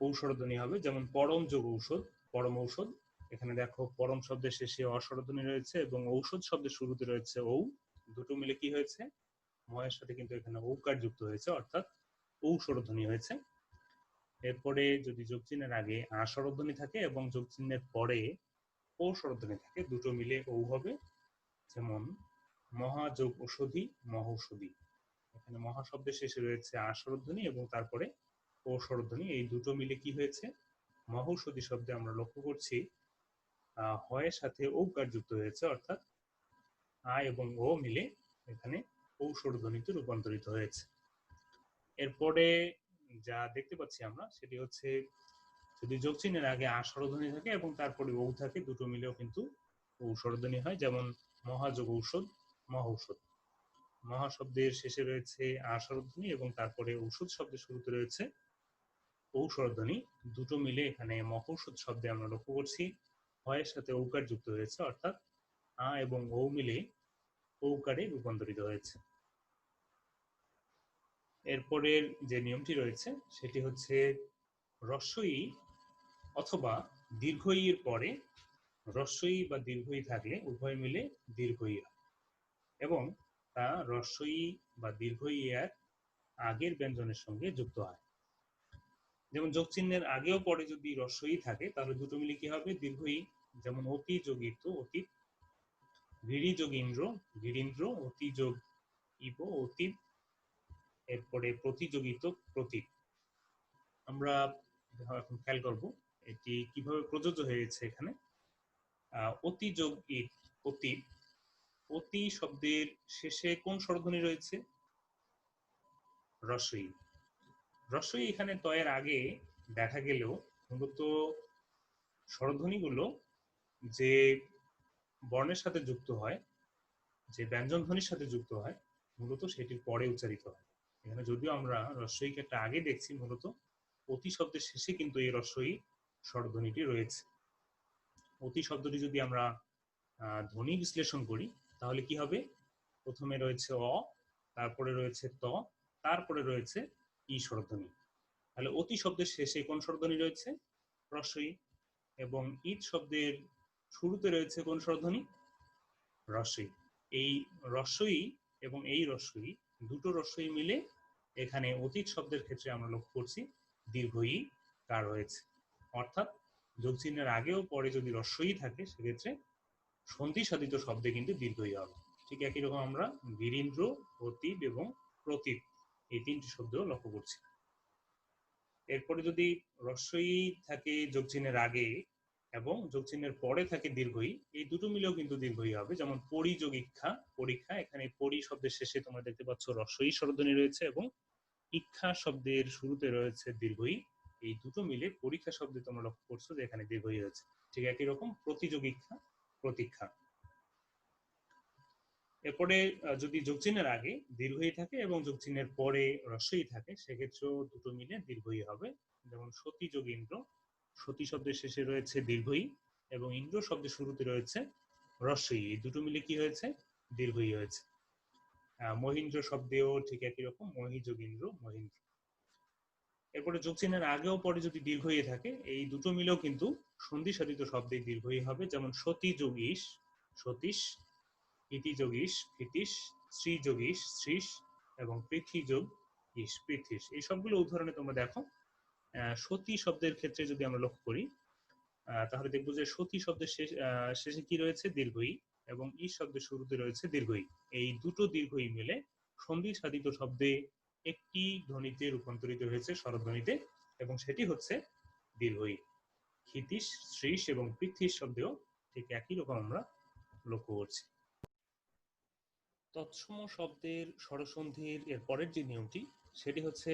ঔ স্বরধ্বনি হবে। যেমন পরম যোগ ঔষধ, পরম ঔষধ। এখানে দেখো পরম শব্দের শেষে অ স্বরধ্বনি রয়েছে এবং ঔষধ শব্দের শুরুতে রয়েছে ঔ। দুটো মিলে কি হয়েছে? ময়ের সাথে কিন্তু এখানে ঔকার যুক্ত হয়েছে, অর্থাৎ ঔ স্বরধ্বনি হয়েছে। এরপরে যদি যোগ চিহ্নের আগে আ স্বরধ্বনি থাকে এবং যোগ চিহ্নের পরে ও স্বরধ্বনি থাকে, দুটো মিলে ঔ হবে। যেমন মহাযোগ ঔষধি, মহৌষধি। এখানে মহা শব্দের শেষে রয়েছে আ স্বরধ্বনি এবং তারপরে ও স্বরধ্বনি। এই দুটো মিলে কি হয়েছে? মহৌষধি শব্দে আমরা লক্ষ্য করছি হয়ের সাথে ঔকার যুক্ত হয়েছে, অর্থাৎ আ এবং ও মিলে এখানে ঔ স্বরধ্বনিতে রূপান্তরিত হয়েছে। এরপরে যা দেখতে পাচ্ছি আমরা সেটি হচ্ছে যদি যোগ চিহ্নের আগে আ স্বরধ্বনি থাকে এবং তারপরে ঔ থাকে, দুটো মিলেও কিন্তু ঔ স্বরধ্বনি হয়। যেমন মহাযোগ ঔষধ, মহৌষধ। মহা শব্দের শেষে রয়েছে আ স্বরধ্বনি এবং তারপরে ঔষধ শব্দের শুরুতে রয়েছে ঔ স্বরধ্বনি। দুটো মিলে এখানে মহৌষধ শব্দে আমরা লক্ষ্য করছি হয়ের সাথে ঔকার যুক্ত হয়েছে, অর্থাৎ আ এবং ঔ মিলে ঔকারে রূপান্তরিত হয়েছে। এরপরের যে নিয়মটি রয়েছে সেটি হচ্ছে হ্রস্ব ই অথবা দীর্ঘ ই এর পরে হ্রস্ব ই বা দীর্ঘ ই থাকলে উভয় মিলে দীর্ঘ ই হয় এবং তা হ্রস্ব ই বা দীর্ঘ ই এর আগের ব্যঞ্জনের সঙ্গে যুক্ত হয়। যেমন যোগ চিহ্নের আগেও পরে যদি হ্রস্ব ই থাকে তাহলে দুটো মিলে কি হবে? দীর্ঘ ই। যেমন অতি যোগিত, অতীত। গিরি যোগ ইন্দ্র, গিরীন্দ্র। অতি যোগ ইব, অতীত। এরপরে প্রতিযোগিত, প্রতীক। আমরা এখন খেয়াল করব এটি কিভাবে প্রযোজ্য হয়েছে এখানে। অতি যোগ ইত, অতীত। অতি শব্দের শেষে কোন স্বরধ্বনি রয়েছে? হ্রস্ব ই। হ্রস্ব ই এখানে তয়ের আগে দেখা গেলেও মূলত স্বরধ্বনিগুলো যে বর্ণের সাথে যুক্ত হয়, যে ব্যঞ্জন ধ্বনির সাথে যুক্ত হয়, মূলত সেটির পরে উচ্চারিত হয়। এখানে যদিও আমরা হ্রস্ব ই কে একটা আগে দেখছি, মূলত অতি শব্দের শেষে কিন্তু এই হ্রস্ব ই স্বরধ্বনিটি রয়েছে। অতি শব্দটি যদি আমরা ধ্বনি বিশ্লেষণ করি তাহলে কি হবে? প্রথমে রয়েছে অ, তারপরে রয়েছে ত, তারপরে রয়েছে ই স্বরধ্বনি। তাহলে অতি শব্দের শেষে কোন স্বরধ্বনি রয়েছে? রস্বই। এবং ঈদ শব্দের শুরুতে রয়েছে কোন স্বরধ্বনি? রস্বই। এই রস্বই এবং এই রস্বই, দুটো রস্বই মিলে এখানে অতীত শব্দের ক্ষেত্রে আমরা লক্ষ্য করছি দীর্ঘ ই কার হয়েছে। অর্থাৎ যোগ চিহ্নের আগে ও পরে যদি রস্বই থাকে সেক্ষেত্রে সন্ধি সাধিত শব্দে কিন্তু দীর্ঘ ই হবে। ঠিক একই রকম আমরা বীরিন্দ্র, অতীব এবং প্রতীব এই তিনটি শব্দ লক্ষ্য করছি। এরপরে যদি রস্বই থাকে যোগ চিহ্নের আগে এবং যোগ চিহ্নের পরে থাকে দীর্ঘই, এই দুটো মিলেও কিন্তু দীর্ঘই হবে। যেমন পরিযোগিক্ষা, পরীক্ষা, এখানে পরি শব্দের শেষে তোমরা দেখতে পাচ্ছ রস্বই স্বরধ্বনি রয়েছে এবং ইক্ষা শব্দের শুরুতে রয়েছে দীর্ঘই। এই দুটো মিলে পরীক্ষা শব্দে তোমরা লক্ষ্য করছো যে এখানে দীর্ঘই হয়েছে। ঠিক একই রকম প্রতিযোগিক্ষা, প্রতীক্ষা। এরপরে যদি যোগ চিহ্নের আগে দীর্ঘই থাকে এবং যোগ চিহ্নের পরে রস্বই থাকে সেক্ষেত্রেও দুটো মিলে দীর্ঘই হবে। যেমন সতী যোগ ইন্দ্র, সতী শব্দের শেষে রয়েছে দীর্ঘই এবং ইন্দ্র শব্দের শুরুতে রয়েছে রস্বই, এই দুটো মিলে কি হয়েছে? দীর্ঘই হয়েছে। মহিন্দ্র শব্দেও ঠিক একই রকম, মহি যোগ ইন্দ্র, মহিন্দ্র। এরপরে যোগ চিহ্নের আগেও পরে যদি দীর্ঘই থাকে এই দুটো মিলেও কিন্তু সন্ধি সাধিত শব্দে দীর্ঘই হবে। যেমন সতী যোগ ঈশ, সতীশ, ইতি যোগ ঈশ, ইতিশ, শ্রী যোগ ঈশ, শ্রীশ এবং পৃথ্বী যোগ ঈশ, পৃথ্বীশ। এই সবগুলো উদাহরণে তোমরা দেখো। সতী শব্দের ক্ষেত্রে যদি আমরা লক্ষ্য করি তাহলে দেখবো যে সতী শব্দের শেষে কি রয়েছে? দীর্ঘই এবং ঈশ শব্দের শুরুতে রয়েছে দীর্ঘই। এই দুটো দীর্ঘই মিলে সন্ধি সাধিত শব্দে একটি ধ্বনিতে রূপান্তরিত হয়েছে স্বরধ্বনিতে এবং সেটি হচ্ছে দীর্ঘই। ক্ষিতীশ, শ্রীশ এবং পৃথ্বীশ শব্দেও ঠিক একই রকম আমরা লক্ষ্য করছি। তৎসম শব্দের স্বরসন্ধির এর পরের যে নিয়মটি সেটি হচ্ছে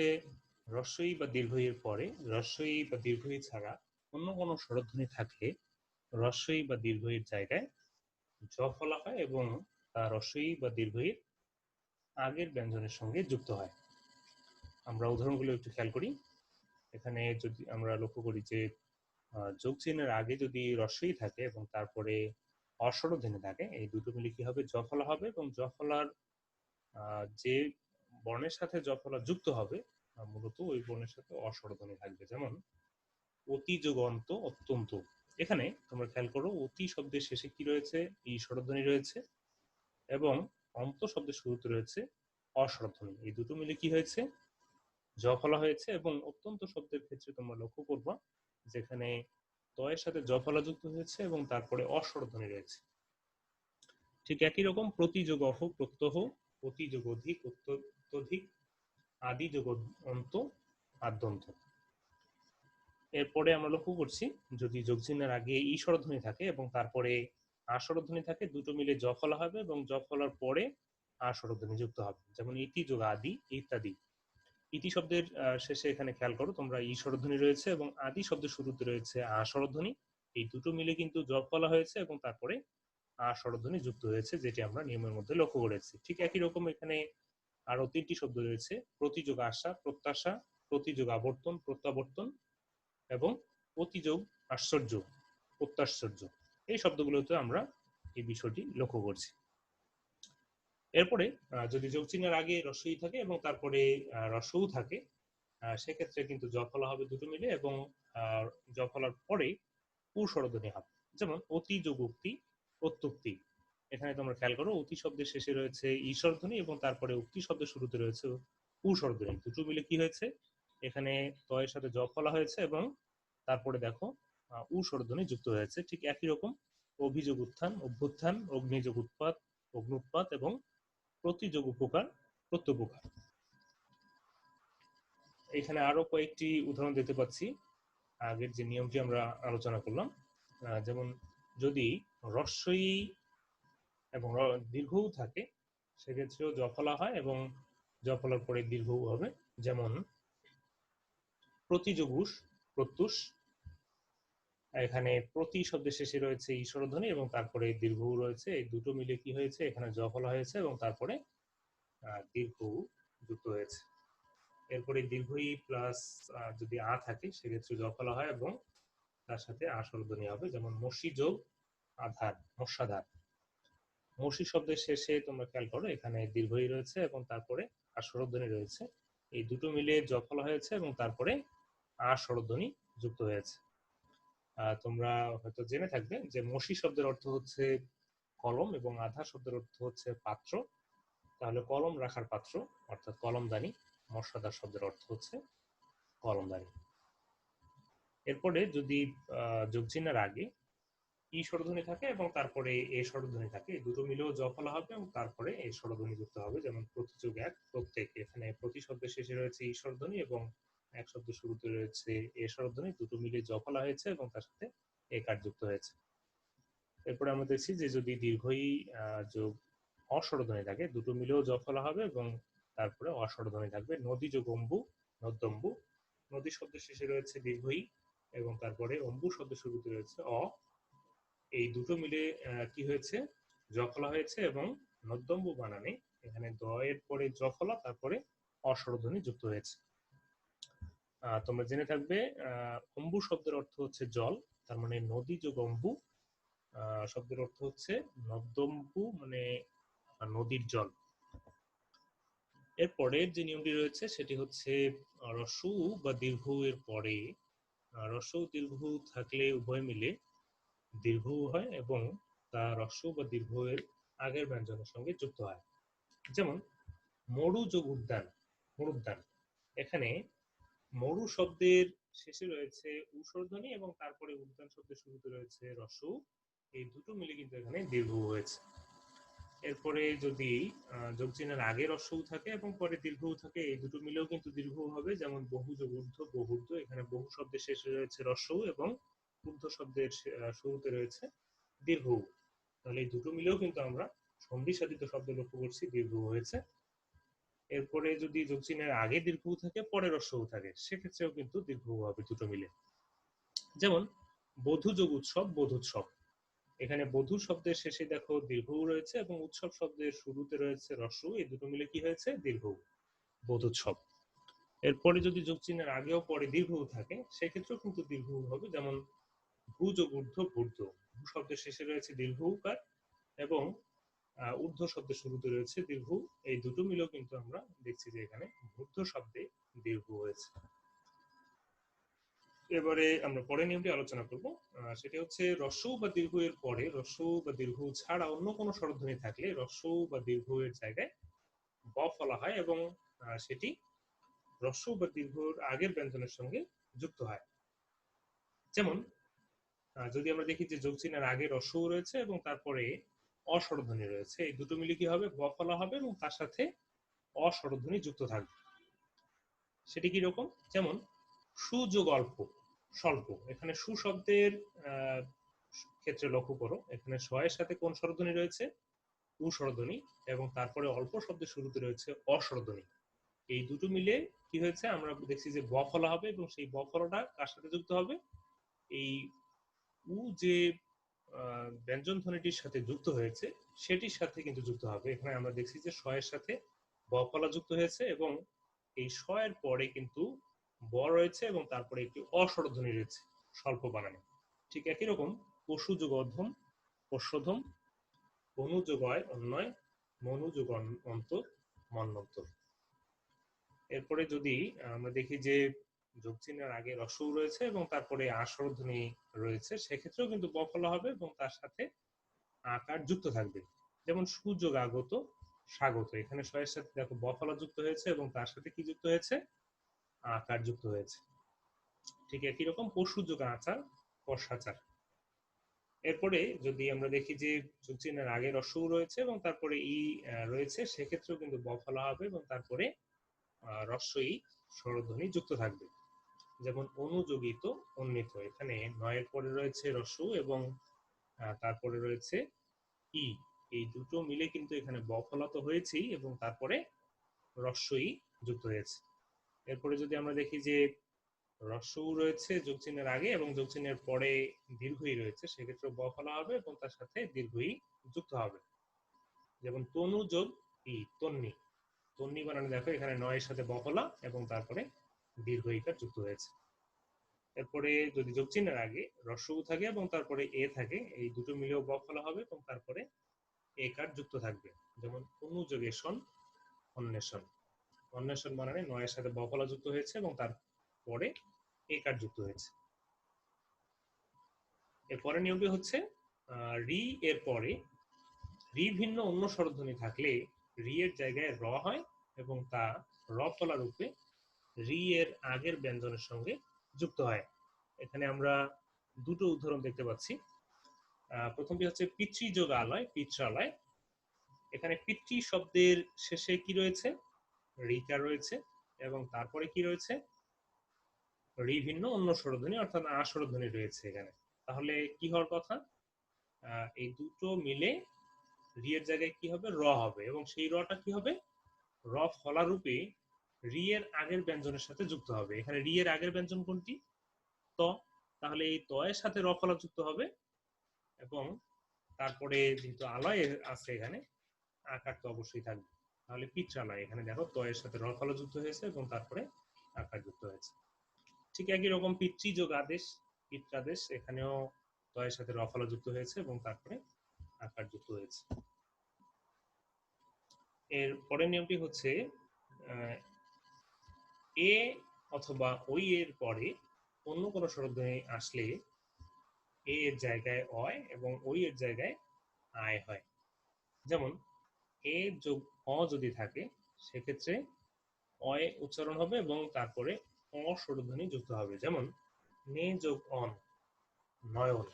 রস্বই বা দীর্ঘইয়ের পরে রস্বই বা দীর্ঘই ছাড়া অন্য কোনো স্বরধ্বনি থাকলে রস্বই বা দীর্ঘইয়ের জায়গায় জ ফলা হয় এবং তা রস্বই বা দীর্ঘইয়ের আগের ব্যঞ্জনের সঙ্গে যুক্ত হয়। আমরা উদাহরণগুলো একটু খেয়াল করি। এখানে যদি আমরা লক্ষ্য করি যে যোগ চিহ্নের আগে যদি রস্বই থাকে এবং তারপরে অস্বরধ্বনি থাকে এই দুটো মিলে কি হবে? জ ফলা হবে এবং জ ফলার যে বর্ণের সাথে জ ফলা যুক্ত হবে মূলত ওই বর্ণের সাথে অস্বরধ্বনি থাকবে। যেমন অতি যোগ অন্ত, অত্যন্ত। এখানে তোমরা খেয়াল করো অতি শব্দের শেষে কি রয়েছে? ই স্বরধ্বনি রয়েছে এবং অন্ত শব্দের শুরুতে রয়েছে অস্বরধ্বনি। এই দুটো মিলে কি হয়েছে? জ ফলা হয়েছে। এবং অত্যন্ত শব্দের ক্ষেত্রে তোমরা লক্ষ্য করবা যেখানে তয়ের সাথে জ ফলা যুক্ত হয়েছে এবং তারপরে অস্বরধ্বনি রয়েছে। ঠিক একই রকম প্রতিযোগ অহ, প্রত্যহ, অতিযোগ অধিক, অত্যধিক, আদি যোগ অন্ত, আদ্যন্ত। এরপরে আমরা লক্ষ্য করছি যদি যোগ চিহ্নের আগে ই স্বরধ্বনি থাকে এবং তারপরে আ স্বরধ্বনি থাকে দুটো মিলে জ ফলা হবে এবং জ ফলার পরে আ স্বরধ্বনি যুক্ত হবে। যেমন ইতি যোগ আদি, ইত্যাদি। ইতি শব্দের শেষে এখানে খেয়াল করো তোমরা ই স্বরধ্বনি রয়েছে এবং আদি শব্দের শুরুতে রয়েছে আ স্বরধ্বনি। এই দুটো মিলে কিন্তু জ ফলা হয়েছে এবং তারপরে আ স্বরধ্বনি যুক্ত হয়েছে, যেটি আমরা নিয়মের মধ্যে লক্ষ্য করেছি। ঠিক একই রকম এখানে আরো তিনটি শব্দ রয়েছে, প্রতিযোগ আশা, প্রত্যাশা, প্রতিযোগ আবর্তন, প্রত্যাবর্তন এবং প্রতিযোগ আশ্চর্য, প্রত্যাশ্চর্য। এই শব্দগুলোতে আমরা এই বিষয়টি লক্ষ্য করছি। এরপরে যদি যোগ চিহ্নের আগে রস্বই থাকে এবং তারপরে রস্বউ থাকে সেক্ষেত্রে কিন্তু জ ফলা হবে দুটো মিলে এবং জ ফলার পরে উ স্বরধ্বনি হবে। যেমন অতি যোগ উক্তি, প্রত্যুক্তি। এখানে তোমরা খেয়াল করো অতি শব্দের শেষে রয়েছে ই স্বরধ্বনি এবং তারপরে উক্তি শব্দের শুরুতে রয়েছে উ স্বরধ্বনি। দুটো মিলে কি হয়েছে? এখানে তয়ের সাথে জ ফলা হয়েছে এবং তারপরে দেখো উ স্বরধ্বনি যুক্ত হয়েছে। ঠিক একই রকম অভিযোগ উত্থান, অভ্যুত্থান, অগ্নিযোগ উৎপাত, অগ্নুৎপাত এবং প্রতিযোগ উপকার, প্রত্যুপকার। এখানে আরো কয়েকটি উদাহরণ দিতে পাচ্ছি আগের যে নিয়মটি আমরা আলোচনা করলাম। যেমন যদি রস্বই এবং দীর্ঘও থাকে সেক্ষেত্রেও জ ফলা হয় এবং জ ফলার পরে দীর্ঘও হবে। যেমন প্রতিযোগুষ, প্রত্যুষ। এখানে প্রতি শব্দের শেষে রয়েছে ই স্বরধ্বনি এবং তারপরে দীর্ঘও রয়েছে। এই দুটো মিলে কি হয়েছে? এখানে জ ফলা হয়েছে এবং তারপরে দীর্ঘও যুক্ত হয়েছে। এরপরে দীর্ঘই প্লাস যদি আ থাকে সেক্ষেত্রে জ ফলা হয় এবং তার সাথে আ স্বরধ্বনি হবে। যেমন মসি যোগ আধার, মশাধার। মসি শব্দের শেষে তোমরা খেয়াল করো এখানে দীর্ঘই রয়েছে এবং তারপরে আর স্বরধ্বনি রয়েছে, এই দুটো মিলে জ ফলা হয়েছে এবং তারপরে আর স্বরধ্বনি যুক্ত হয়েছে। তোমরা হয়তো জেনে থাকবে যে মসি শব্দের অর্থ হচ্ছে কলম এবং আধা শব্দের অর্থ হচ্ছে পাত্র। তাহলে কলম রাখার পাত্র অর্থাৎ কলমদানি, মশাদার শব্দের অর্থ হচ্ছে কলমদানি। এরপরে যদি যোগ চিহ্নের আগে ই স্বরধ্বনি থাকে এবং তারপরে এ স্বরধ্বনি থাকে, এই দুটো মিলেও জ ফলা হবে এবং তারপরে এ স্বরধ্বনি যুক্ত হবে। যেমন প্রতিযোগ এক, প্রত্যেক, এখানে প্রতি শব্দের শেষে রয়েছে ই স্বরধ্বনি এবং এক শব্দের শুরুতে রয়েছে এ স্বরধ্বনি, দুটো মিলে জ ফলা হয়েছে এবং তার সাথে এ কার যুক্ত হয়েছে। এরপরে আমরা দেখছি যে যদি দীর্ঘই যোগ অস্বরধ্বনি থাকে, দুটো মিলেও জ ফলা হবে এবং তারপরে অস্বরধ্বনি থাকবে। নদী যোগ অম্বু, নদ্যম্বু, নদী শব্দের শেষে রয়েছে দীর্ঘই এবং তারপরে অম্বু শব্দের শুরুতে রয়েছে অ, এই দুটো মিলে কি হয়েছে, জ ফলা হয়েছে এবং নদ্যম্বু বানানে এখানে দ এর পরে জ ফলা তারপরে অস্বরধ্বনি যুক্ত হয়েছে। তোমরা জেনে থাকবে অম্বু শব্দের অর্থ হচ্ছে জল, তার মানে নদী যোগ অম্বু শব্দের অর্থ হচ্ছে নদ্যম্বু, মানে নদীর জল। এর পরের যে নিয়মটি রয়েছে সেটি হচ্ছে রস্যু বা দীর্ঘ এর পরে রস্য দীর্ঘ থাকলে উভয় মিলে দীর্ঘ হয় এবং তা রস্য বা দীর্ঘ এর আগের ব্যঞ্জনের সঙ্গে যুক্ত হয়। যেমন মরু যোগ উদ্যান, মরুদ্যান, এখানে মরু শব্দের শেষে রয়েছে উ স্বরধ্বনি এবং তারপরে উদ্যান শব্দের শুরুতে রয়েছে রস্য, এই দুটো মিলে কিন্তু এখানে দীর্ঘ হয়েছে। এরপরে যদি যোগ চিহ্নের আগে রস্যউ থাকে এবং পরে দীর্ঘউ থাকে, এই দুটো মিলেও কিন্তু দীর্ঘ হবে। যেমন বহু যোগ ঊর্ধ্ব, বহুর্ধ্ব, এখানে বহু শব্দের শেষে রয়েছে রস্যউ এবং ঊর্ধ্ব শব্দের শুরুতে রয়েছে দীর্ঘউ। তাহলে এই দুটো মিলেও কিন্তু আমরা সন্ধি সাধিত শব্দ লক্ষ্য করছি, দীর্ঘ হয়েছে। এরপরে যদি যোগ চিহ্নের আগে দীর্ঘউ থাকে পরে রস্যউ থাকে, সেক্ষেত্রেও কিন্তু দীর্ঘ হবে দুটো মিলে। যেমন বধূ যোগ উৎসব, বোধোৎসব, এখানে বধূ শব্দের শেষে দেখো দীর্ঘউ রয়েছে এবং উৎসব শব্দের শুরুতে রয়েছে রস্য, এই দুটো মিলে কি হয়েছে, দীর্ঘউ, বোধোৎসব। এরপরে যদি যোগ চিহ্নের আগেও পরে দীর্ঘউ থাকে সেক্ষেত্রেও কিন্তু দীর্ঘউ হবে। যেমন ভূ যোগ ঊর্ধ্ব, ভূর্ধ্ব, ভূ শব্দের শেষে রয়েছে দীর্ঘউকার এবং ঊর্ধ্ব শব্দের শুরুতে রয়েছে দীর্ঘ, এই দুটো মিলেও কিন্তু আমরা দেখছি যে এখানে ঊর্ধ্ব শব্দে দীর্ঘ হয়েছে। এবারে আমরা পরের নিয়মটি আলোচনা করব, সেটি হচ্ছে রস্য বা দীর্ঘ এর পরে রস্য বা দীর্ঘ ছাড়া অন্য কোনো স্বরধ্বনি থাকলে রস্য বা দীর্ঘ এর জায়গায় ব ফলা হয় এবং সেটি রস্য বা দীর্ঘর আগের ব্যঞ্জনের সঙ্গে যুক্ত হয়। যেমন যদি আমরা দেখি যে যোগ চিহ্নের আগে রস্য রয়েছে এবং তারপরে অস্বরধ্বনি রয়েছে, এই দুটো মিলে কি হবে, ব ফলা হবে এবং তার সাথে অস্বরধ্বনি যুক্ত থাকবে। সেটি কি রকম, যেমন সুযোগ অল্প, স্বল্প, এখানে সু শব্দের ক্ষেত্রে লক্ষ্য করো, এখানে স এর সাথে কোন স্বরধ্বনি রয়েছে, উ স্বরধ্বনি এবং তারপরে অল্প শব্দের শুরুতে রয়েছে অস্বরধ্বনি, এই দুটো মিলে কি হয়েছে, আমরা দেখছি যে ব ফলা হবে এবং সেই ব ফলাটা কার সাথে যুক্ত হবে, এই উ যে ব্যঞ্জন ধ্বনিটির সাথে যুক্ত হয়েছে সেটির সাথে কিন্তু যুক্ত হবে। এখানে আমরা দেখছি যে স এর সাথে ব ফলা যুক্ত হয়েছে এবং এই স এর পরে কিন্তু ব রয়েছে এবং তারপরে একটি অস্বরধ্বনি রয়েছে স্বল্প বানানে। ঠিক একই রকম পশু যোগ অধ্যম, পশ্যধম, অনু যোগ অয়, অন্যয়, মনু যোগ অন্তর, মন্বন্তর। এরপরে যদি আমরা দেখি যে যোগ চিহ্নের আগে রস্যউ রয়েছে এবং তারপরে আস্বরধ্বনি রয়েছে, সেক্ষেত্রেও কিন্তু ব ফলা হবে এবং তার সাথে আকার যুক্ত থাকবে। যেমন সুযোগ আগত, স্বাগত, এখানে স এর সাথে দেখো ব ফলা যুক্ত হয়েছে এবং তার সাথে কি যুক্ত হয়েছে, আকার যুক্ত হয়েছে। ঠিক একই রকম পশু যোগ আচার, পশ্চাচার। এরপরে যদি আমরা দেখি যে যোগ চিহ্নের আগে রস্যউ রয়েছে এবং তারপরে ই রয়েছে, সেক্ষেত্রেও কিন্তু ব ফলা হবে এবং তারপরে রস্য ই স্বরধ্বনি যুক্ত থাকবে। যেমন অনুযোগিত, উন্নীত, এখানে নয়ের পরে রয়েছে রস্যউ এবং তারপরে রয়েছে ই, এই দুটো মিলে কিন্তু এখানে ব ফলা তো হয়েছেই এবং তারপরে রস্য ই যুক্ত হয়েছে। এরপরে যদি আমরা দেখি যে রস্যউ রয়েছে যোগ চিহ্নের আগে এবং যোগ চিহ্নের পরে দীর্ঘই রয়েছে, সেক্ষেত্রে ব ফলা হবে এবং তার সাথে দীর্ঘই যুক্ত হবে। যেমন তনু যোগ ই, তন্নি, তন্নি বানানে দেখো এখানে নয়ের সাথে ব ফলা এবং তারপরে দীর্ঘ ইকার যুক্ত হয়েছে। এরপরে যদি যোগ চিহ্নের আগে রস্যউ থাকে এবং তারপরে এ থাকে, এই দুটো মিলেও ব ফলা হবে এবং তারপরে একার যুক্ত থাকবে। যেমন অনুযোগেশন, অন্বেষণ। অন্বেষণ মানে নয়ের সাথে বফলা যুক্ত হয়েছে এবং তারপরে একার যুক্ত হয়েছে। এরপরে নিয়মটি হচ্ছে রি এর পরে রি ভিন্ন অন্য স্বরধ্বনি থাকলে রি এর জায়গায় র হয় এবং তা র ফলা রূপে রি এর আগের ব্যঞ্জনের সঙ্গে যুক্ত হয়। এখানে আমরা দুটো উদাহরণ দেখতে পাচ্ছি। প্রথমটি হচ্ছে পিতৃ যোগ আলয়, পিত্রালয়। এখানে পিতৃ শব্দের শেষে কি রয়েছে? রিকার রয়েছে এবং তারপরে কি রয়েছে? রি ভিন্ন অন্য স্বরধ্বনি অর্থাৎ আ স্বরধ্বনি রয়েছে এখানে। তাহলে কি হওয়ার কথা? এই দুটো মিলে রি এর জায়গায় কি হবে? র হবে এবং সেই রটা কি হবে? র ফলারূপে রি এর আগের ব্যঞ্জনের সাথে যুক্ত হবে। এখানে রি এর আগের ব্যঞ্জন কোনটি? ত। তাহলে এই ত এর সাথে র ফলা যুক্ত হবে এবং তারপরে যেহেতু আলয় আছে এখানে, আকার তো অবশ্যই থাকবে। তাহলে পিত্রালয়, এখানে দেখো ত এর সাথে র ফলা যুক্ত হয়েছে এবং তারপরে আকার যুক্ত হয়েছে। ঠিক একই রকম পিতৃ যোগ আদেশ, পিত্রাদেশ, এখানেও ত এর সাথে র ফলা যুক্ত হয়েছে এবং তারপরে আকার যুক্ত হয়েছে। এর পরের নিয়মটি হচ্ছে এ অথবা ওই এর পরে অন্য কোনো স্বরধ্বনি আসলে এ এর জায়গায় অয় এবং ওই এর জায়গায় আয় হয়। যেমন এ যোগ অ যদি থাকে সেক্ষেত্রে অয় উচ্চারণ হবে এবং তারপরে অ স্বরধ্বনি যুক্ত হবে। যেমন নে যোগ অন, নয়ন।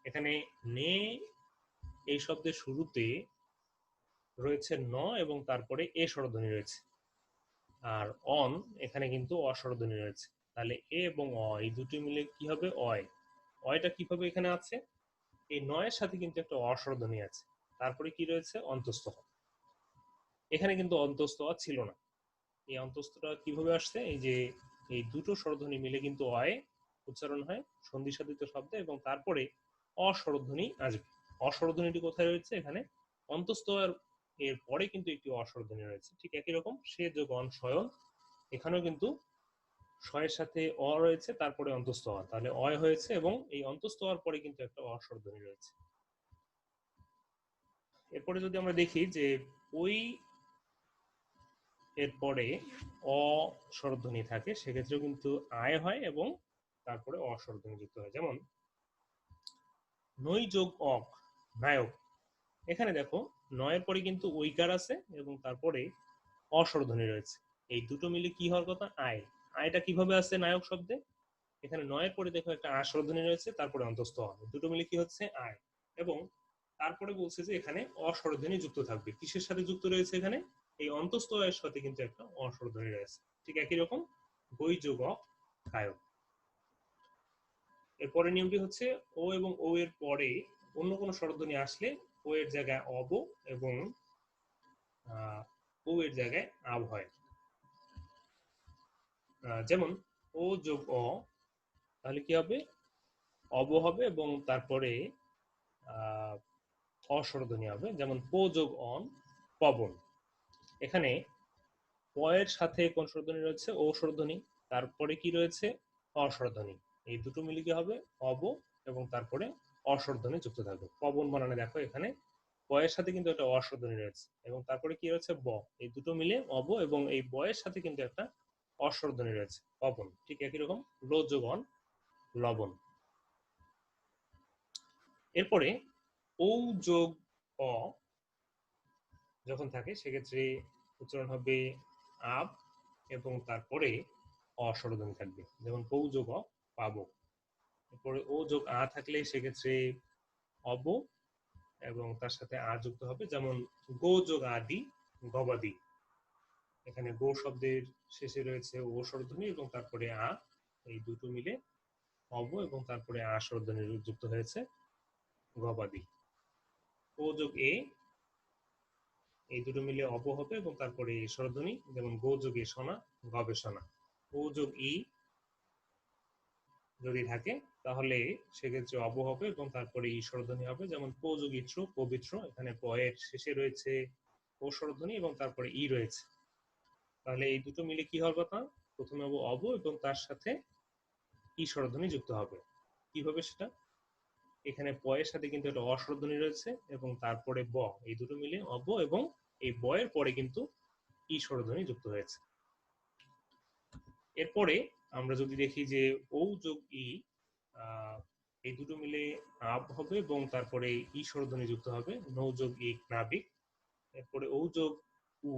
এখানে নে এই শব্দের শুরুতে রয়েছে ন এবং তারপরে এ স্বরধ্বনি রয়েছে, আর অন এখানে কিন্তু অস্বরধ্বনি রয়েছে। তাহলে এ এবং অ এই দুটি মিলে কি হবে? অয়। অয়টা কিভাবে এখানে আছে? এই নয়ের সাথে কিন্তু একটা অস্বরধ্বনি আছে, তারপরে কি রয়েছে? অন্তস্থ। এখানে কিন্তু অন্তস্থ ছিল না। এই অন্তস্থটা কিভাবে আসছে? এই যে এই দুটো স্বরধ্বনি মিলে কিন্তু অয় উচ্চারণ হয় সন্ধি সাধিত শব্দে এবং তারপরে অস্বরধ্বনি আসবে। অস্বরধ্বনিটি কোথায় রয়েছে? এখানে অন্তস্থ এর পরে কিন্তু একটি অস্বরধ্বনি রয়েছে। ঠিক একই রকম সে যোগ অন শয়ন, এখানেও কিন্তু শয়ের সাথে অ রয়েছে, তারপরে অন্তস্থ অ, তাহলে অয় হয়েছে এবং এই অন্তস্থ হওয়ার পরে কিন্তু একটা অস্বরধ্বনি রয়েছে। এরপরে যদি আমরা দেখি যে ওই এরপরে অ স্বরধ্বনি থাকে সেক্ষেত্রেও কিন্তু আয় হয় এবং তারপরে অস্বরধ্বনি যুক্ত হয়। যেমন নৈ যোগ অক, নায়ক। এখানে দেখো নয়ের পরে কিন্তু ঐকার আছে এবং তারপরে অস্বরধ্বনি রয়েছে। এই দুটো মিলে কি হওয়ার কথা? আয়। আয়টা কিভাবে আছে নায়ক শব্দে? এখানে নয়ের পরে দেখো একটা আ স্বরধ্বনি রয়েছে, তারপরে অন্তস্থ হবে, দুটো মিলে কি হচ্ছে? আয়। এবং তারপরে বলছে যে এখানে অস্বরধ্বনি যুক্ত থাকবে। কিসের সাথে যুক্ত রয়েছে এখানে? এই অন্তস্থ এর সাথে কিন্তু একটা অস্বরধ্বনি রয়েছে। ঠিক একই রকম বই যোগ কায়ক। এরপরে নিয়মটি হচ্ছে ও এবং ও এর পরে অন্য কোনো স্বরধ্বনি আসলে ও এর জায়গায় অব এবং ও এর জায়গায় আব হয়। যেমন ও যোগ অ, তাহলে কি হবে? অব হবে এবং তারপরে অস্বরধ্বনি হবে। যেমন পো যোগ অন, পবন। এখানে প এর সাথে কোন স্বরধ্বনি রয়েছে? ও স্বরধ্বনি, তারপরে কি রয়েছে? অস্বরধ্বনি। এই দুটো মিলে কি হবে? অব এবং তারপরে অস্বরধ্বনি যুক্ত থাকবে। পবন বানানে দেখো এখানে প এর সাথে কিন্তু একটা অস্বরধ্বনি রয়েছে এবং তারপরে কি রয়েছে? ব। এই দুটো মিলে অব এবং এই ব এর সাথে কিন্তু একটা অস্বরধ্বনি রয়েছে, পবন। ঠিক একই রকম লো যোগ অন, লবণ। এরপরে ও যোগ অ যখন থাকে সেক্ষেত্রে উচ্চারণ হবে আব এবং তারপরে অস্বরধ্বনি থাকবে। যেমন পৌ যোগ অ, পাবো। এরপরে ও যোগ আ থাকলে সেক্ষেত্রে অব এবং তার সাথে আ যুক্ত হবে। যেমন গো যোগ আদি, গবাদি। এখানে গো শব্দের শেষে রয়েছে ও স্বরধ্বনি এবং তারপরে আ, এই দুটো মিলে অব এবং তারপরে আ স্বরধ্বনি যুক্ত হয়েছে, গবাদি। ও যোগ এ, এই দুটো মিলে অব হবে এবং তারপরে স্বরধ্বনি। যেমন গো যোগে সোনা, গবেষণা। ও যোগ ই যদি থাকে তাহলে সেক্ষেত্রে অব হবে এবং তারপরে ই স্বরধ্বনি হবে। যেমন পো যোগ ইত্র, পবিত্র। এখানে প এর শেষে রয়েছে ও স্বরধ্বনি এবং তারপরে ই রয়েছে। তাহলে এই দুটো মিলে কি হওয়ার কথা? প্রথমে অব এবং তার সাথে ই স্বরধ্বনি যুক্ত হবে। কিভাবে সেটা? এখানে প এর সাথে কিন্তু একটা অস্বরধ্বনি রয়েছে এবং তারপরে ব, এই দুটো মিলে অব, এবং এই ব এর পরে কিন্তু ই স্বরধ্বনি যুক্ত হয়েছে। এরপরে আমরা যদি দেখি যে ও যোগ ই, এই দুটো মিলে আব হবে এবং তারপরে ই স্বরধ্বনি যুক্ত হবে, নৌ যোগ ই নাবিক। এরপরে ও যোগ উ,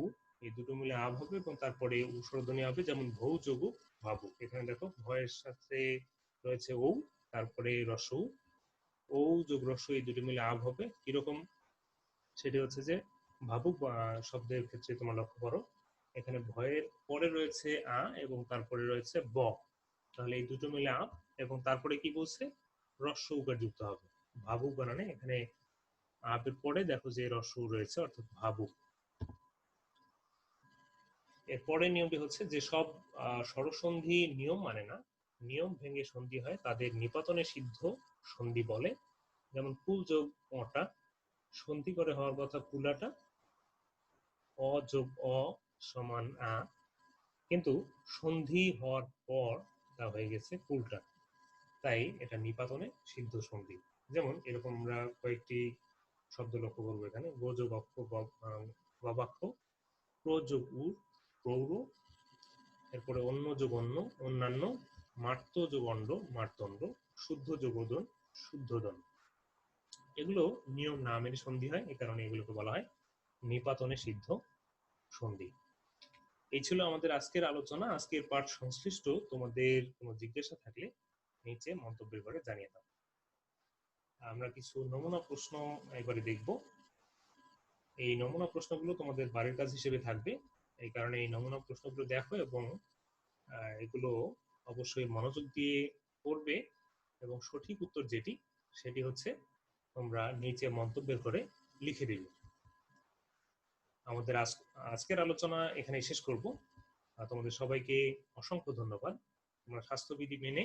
এই দুটো মিলে আব হবে এবং তারপরে উ স্বরধ্বনি হবে, যেমন ভৌ যোগ উ ভাবুক। এখানে দেখো ভয়ের সাথে রয়েছে ও, তারপরে রস্য উ, ও যোগ রস্য, এই দুটো মিলে আব হবে। কিরকম, সেটি হচ্ছে যে ভাবুক শব্দের ক্ষেত্রে তোমরা লক্ষ্য করো, এখানে ভয়ের পরে রয়েছে আ এবং তারপরে রয়েছে ব, তাহলে এই দুটো মিলে আপ এবং তারপরে কি বলছে, রস্য উকার যুক্ত হবে। ভাবুক বানানে এখানে আপের পরে দেখো যে রস্য উ রয়েছে, অর্থাৎ ভাবুক। এর পরের নিয়মটি হচ্ছে যে সব স্বরসন্ধি নিয়ম মানে না, নিয়ম ভেঙে সন্ধি হয় তাদের নিপাতনে সিদ্ধ সন্ধি বলে। যেমন কুল যোগ অটা, সন্ধি করে হওয়ার কথা কুলাটা, অ যোগ অ সমান আ, কিন্তু সন্ধি হওয়ার পর তা হয়ে গেছে কুলটা, তাই এটা নিপাতনে সিদ্ধ সন্ধি। যেমন এরকম আমরা কয়েকটি শব্দ লক্ষ্য করবো এখানে, গো যোগ অক্ষ গবাক্ষ, প্র যোগ উ প্রৌর, এরপরে অন্য যোগ অন্য অন্যান্য, মার্ত যোগ অণ্ড মার্তণ্ড, শুদ্ধ যোগ ওদন শুদ্ধোদন। এগুলো নিয়ম না মেনে সন্ধি হয়, এই কারণে এগুলোকে বলা হয় নিপাতনে সিদ্ধ সন্ধি। এই ছিল আমাদের আজকের আলোচনা। আজকের পাঠ সংশ্লিষ্ট তোমাদের কোনো জিজ্ঞাসা থাকলে নিচে মন্তব্যের ঘরে জানিয়ে দাও। আমরা কিছু নমুনা প্রশ্ন এবারে দেখব। এই নমুনা প্রশ্নগুলো তোমাদের বাড়ির কাজ হিসেবে থাকবে, এই কারণে এই নমুনা প্রশ্নগুলো দেখো এবং এগুলো অবশ্যই মনোযোগ দিয়ে পড়বে, এবং সঠিক উত্তর যেটি সেটি হচ্ছে তোমরা নিচে মন্তব্যের ঘরে লিখে দিবে। আমাদের আজকের আলোচনা এখানে শেষ করব। তোমাদের সবাইকে অসংখ্য ধন্যবাদ। তোমরা স্বাস্থ্যবিধি মেনে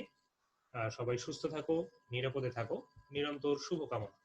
সবাই সুস্থ থাকো, নিরাপদে থাকো, নিরন্তর শুভকামনা।